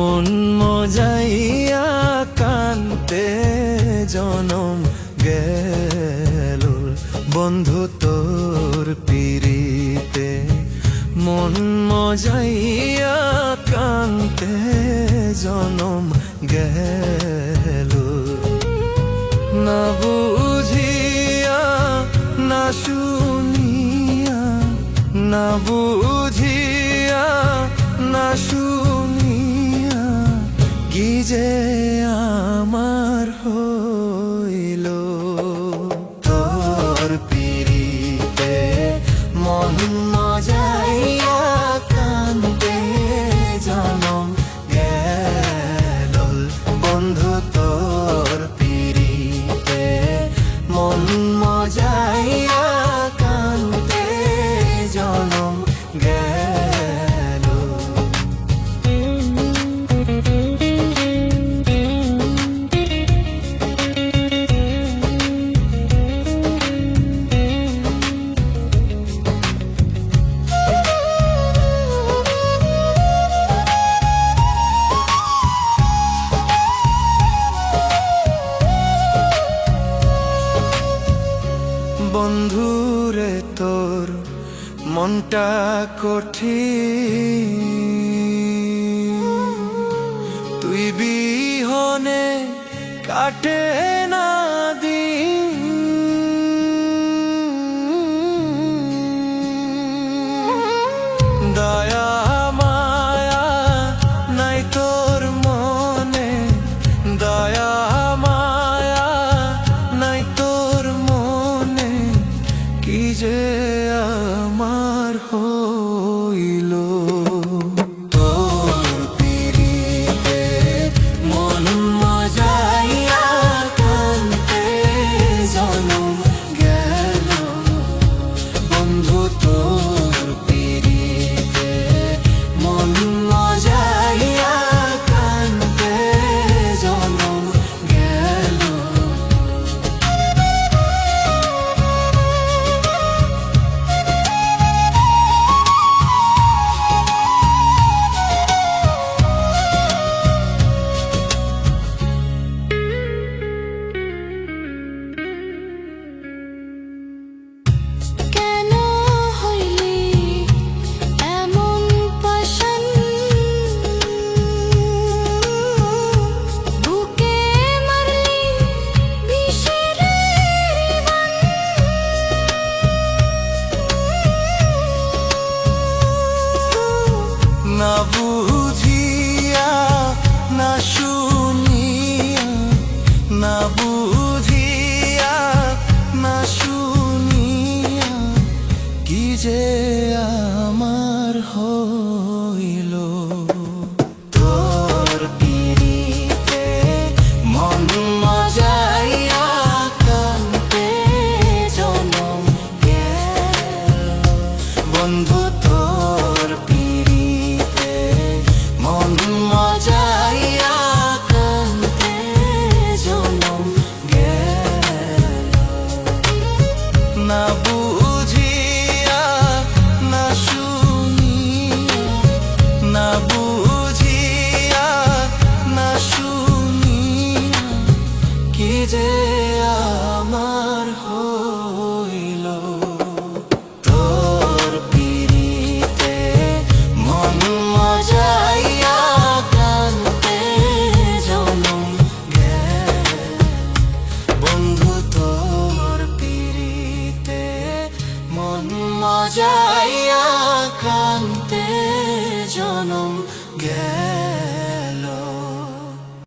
মন মজাইয়া কান্তে জনম গেল বন্ধু তোর পিরিতে। মন মজাইয়া কান্তে জনম গেল, না বুঝিয়া না শুনিয়া, না বুঝিয়া না শুনিয়া কি যে আমার হইল। তোর পিরিতে মন মজাইয়া কান্দে জনম গেল বন্ধু তোর পিরিতে। মন মজাইয়া কান্দে জনম গেল। বন্ধুরে তোর মনটা কঠিন, তুই বিহনে কাটে না দিন। দয়া মায়া নাই তোর মনে, দয়া মায়া নাই তোর মনে কি যে আমার হইল। তোর পিরিতে মন মজাইয়া কান্দে জনম গেল বন্ধু তোর পিরিতে। মন মজাইয়া কান্দে জনম গেল। না বুঝিয়া না শুনিয়া, না বুঝিয়া না শুনিয়া কি যে আমার হইল। তোর পিরিতে মন মজাইয়া কান্দে জনম গেল বন্ধু তোর পিরিতে। মন মজাইয়া কান্দে জনম গেল, না বুঝিয়া না শুনিয়া, না বুঝিয়া না শুনিয়া কি যে আমার হইল। তোর পিরিতে মন মজাইয়া কান্দে জনম গেল বন্ধু তোর পিরিতে। মন মজাইয়া কান্দে জনম গেল।